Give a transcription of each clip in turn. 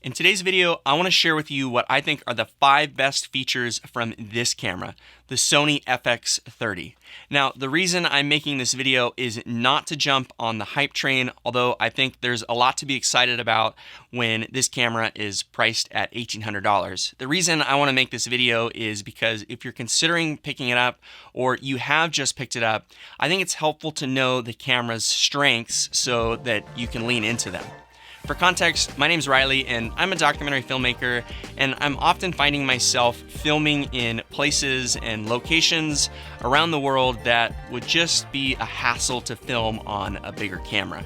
In today's video, I want to share with you what I think are the 5 best features from this camera, the Sony Fx30. Now, the reason I'm making this video is not to jump on the hype train, although I think there's a lot to be excited about when this camera is priced at $1,800. The reason I want to make this video is because if you're considering picking it up or you have just picked it up, I think it's helpful to know the camera's strengths so that you can lean into them. For context, my name's Riley and I'm a documentary filmmaker, and I'm often finding myself filming in places and locations around the world that would just be a hassle to film on a bigger camera.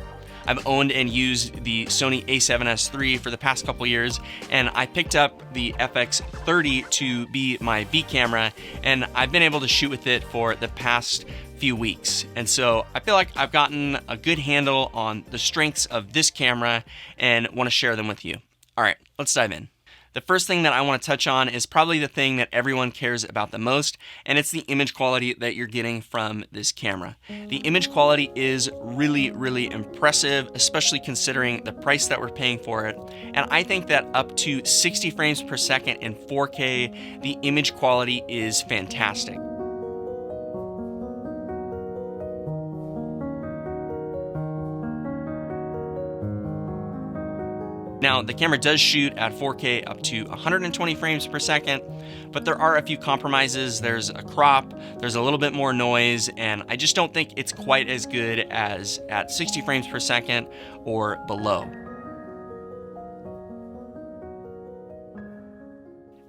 I've owned and used the Sony a7S III for the past couple years, and I picked up the Fx30 to be my B camera, and I've been able to shoot with it for the past few weeks. And so I feel like I've gotten a good handle on the strengths of this camera and want to share them with you. All right, let's dive in. The first thing that I want to touch on is probably the thing that everyone cares about the most, and it's the image quality that you're getting from this camera. The image quality is really impressive, especially considering the price that we're paying for it. And I think that up to 60 frames per second in 4K, the image quality is fantastic. Now, the camera does shoot at 4K up to 120 frames per second, but there are a few compromises. There's a crop, there's a little bit more noise, and I just don't think it's quite as good as at 60 frames per second or below.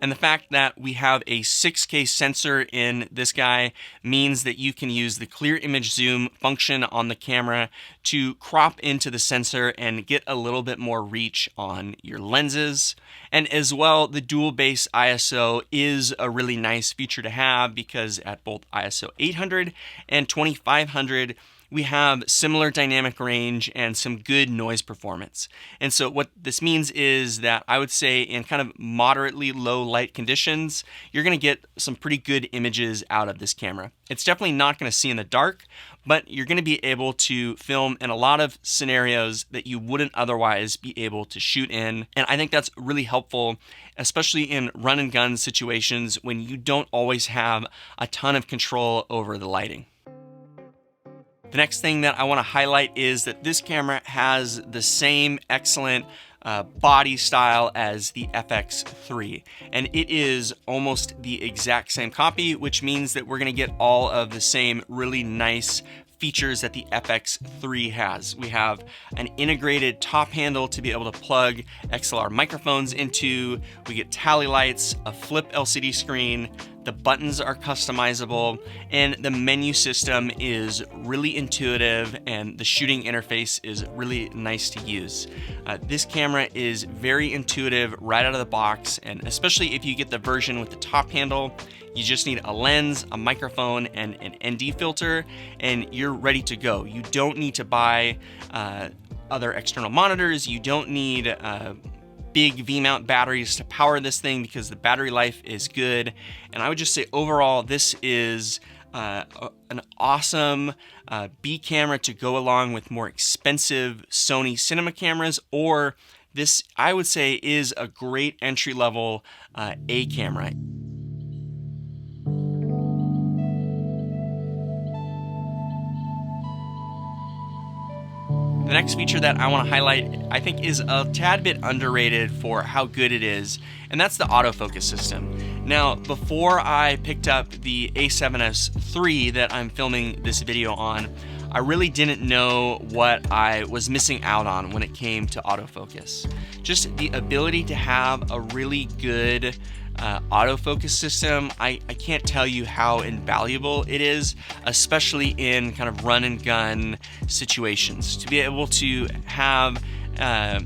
And the fact that we have a 6K sensor in this guy means that you can use the clear image zoom function on the camera to crop into the sensor and get a little bit more reach on your lenses. And as well, the dual base ISO is a really nice feature to have because at both ISO 800 and 2500, we have similar dynamic range and some good noise performance. And so what this means is that I would say in kind of moderately low light conditions, you're going to get some pretty good images out of this camera. It's definitely not going to see in the dark, but you're going to be able to film in a lot of scenarios that you wouldn't otherwise be able to shoot in. And I think that's really helpful, especially in run and gun situations when you don't always have a ton of control over the lighting. The next thing that I want to highlight is that this camera has the same excellent body style as the Fx3, and it is almost the exact same copy, which means that we're going to get all of the same really nice features that the Fx3 has. We have an integrated top handle to be able to plug XLR microphones into. We get tally lights, a flip LCD screen. The buttons are customizable, and the menu system is really intuitive, and the shooting interface is really nice to use. This camera is very intuitive right out of the box, and especially if you get the version with the top handle, you just need a lens, a microphone, and an ND filter, and you're ready to go. You don't need to buy other external monitors. You don't need big V-mount batteries to power this thing because the battery life is good. And I would just say overall, this is an awesome B camera to go along with more expensive Sony cinema cameras, or this, I would say, is a great entry-level A camera. The next feature that I want to highlight, I think, is a tad bit underrated for how good it is, and that's the autofocus system. Now, before I picked up the a7S III that I'm filming this video on, I really didn't know what I was missing out on when it came to autofocus. Just the ability to have a really good autofocus system, I can't tell you how invaluable it is, especially in kind of run and gun situations. To be able to have a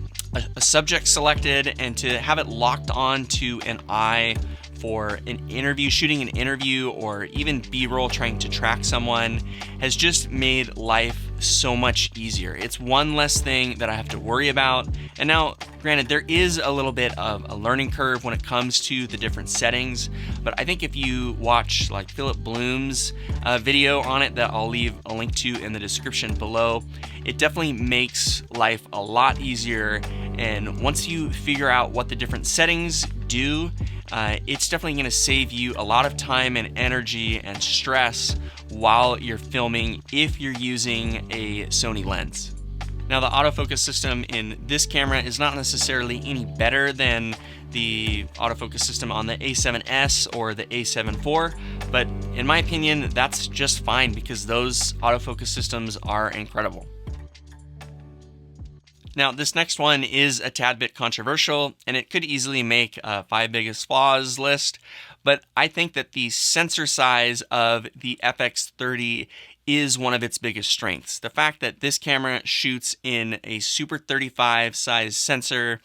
subject selected and to have it locked on to an eye for an interview, shooting an interview, or even B-roll trying to track someone has just made life so much easier. It's one less thing that I have to worry about. And now, granted, there is a little bit of a learning curve when it comes to the different settings, but I think if you watch like Philip Bloom's video on it that I'll leave a link to in the description below, it definitely makes life a lot easier And once you figure out what the different settings do, it's definitely going to save you a lot of time and energy and stress while you're filming if you're using a Sony lens. Now, the autofocus system in this camera is not necessarily any better than the autofocus system on the A7S or the A7 IV, but in my opinion, that's just fine because those autofocus systems are incredible. Now, this next one is a tad bit controversial, and it could easily make a 5 biggest flaws list, but I think that the sensor size of the FX30 is one of its biggest strengths. The fact that this camera shoots in a Super 35 size sensor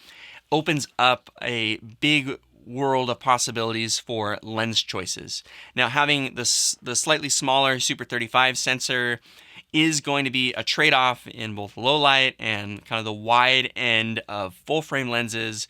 opens up a big world of possibilities for lens choices. Now, having the slightly smaller Super 35 sensor is going to be a trade-off in both low light and kind of the wide end of full frame lenses.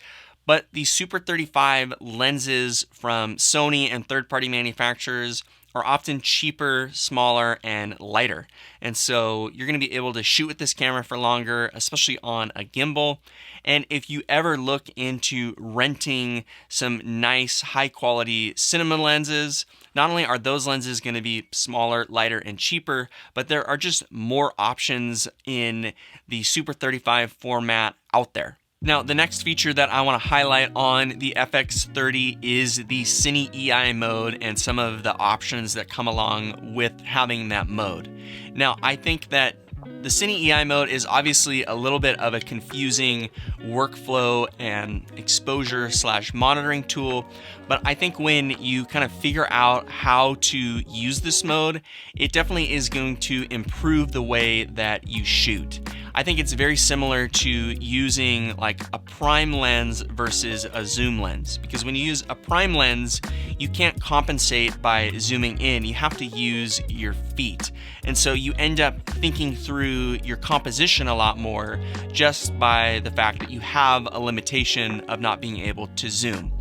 But the Super 35 lenses from Sony and third-party manufacturers are often cheaper, smaller, and lighter. And so you're going to be able to shoot with this camera for longer, especially on a gimbal. And if you ever look into renting some nice, high-quality cinema lenses, not only are those lenses going to be smaller, lighter, and cheaper, but there are just more options in the Super 35 format out there. Now, the next feature that I want to highlight on the FX30 is the Cine EI mode and some of the options that come along with having that mode. Now, I think that the Cine EI mode is obviously a little bit of a confusing workflow and exposure / monitoring tool, but I think when you kind of figure out how to use this mode, it definitely is going to improve the way that you shoot. I think it's very similar to using like a prime lens versus a zoom lens, because when you use a prime lens, you can't compensate by zooming in. You have to use your feet. And so you end up thinking through your composition a lot more just by the fact that you have a limitation of not being able to zoom.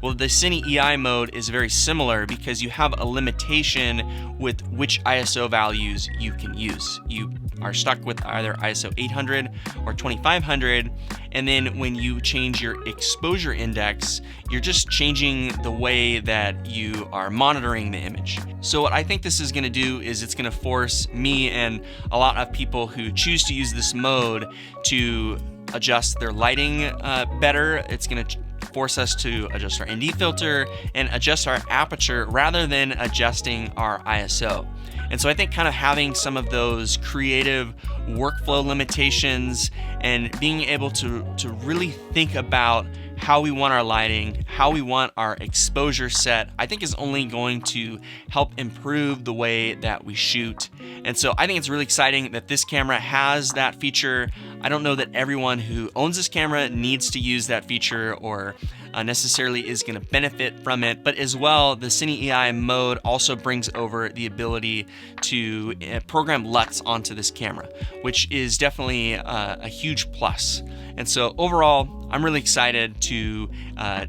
Well, the Cine EI mode is very similar because you have a limitation with which ISO values you can use. You are stuck with either ISO 800 or 2500, and then when you change your exposure index, you're just changing the way that you are monitoring the image. So what I think this is going to do is it's going to force me and a lot of people who choose to use this mode to adjust their lighting better. It's going to force us to adjust our ND filter and adjust our aperture rather than adjusting our ISO. And so I think kind of having some of those creative workflow limitations and being able to really think about how we want our lighting, how we want our exposure set, I think is only going to help improve the way that we shoot. And so I think it's really exciting that this camera has that feature. I don't know that everyone who owns this camera needs to use that feature or necessarily is going to benefit from it, but as well, the Cine EI mode also brings over the ability to program LUTs onto this camera, which is definitely a huge plus. And so overall, I'm really excited to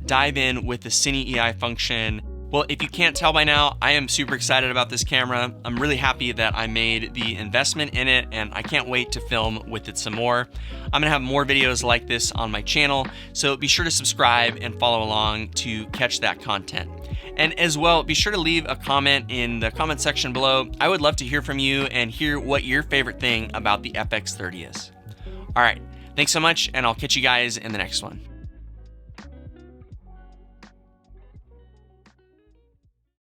dive in with the Cine EI function. Well, if you can't tell by now, I am super excited about this camera. I'm really happy that I made the investment in it, and I can't wait to film with it some more. I'm gonna have more videos like this on my channel, so be sure to subscribe and follow along to catch that content. And as well, be sure to leave a comment in the comment section below. I would love to hear from you and hear what your favorite thing about the FX30 is. All right, thanks so much, and I'll catch you guys in the next one.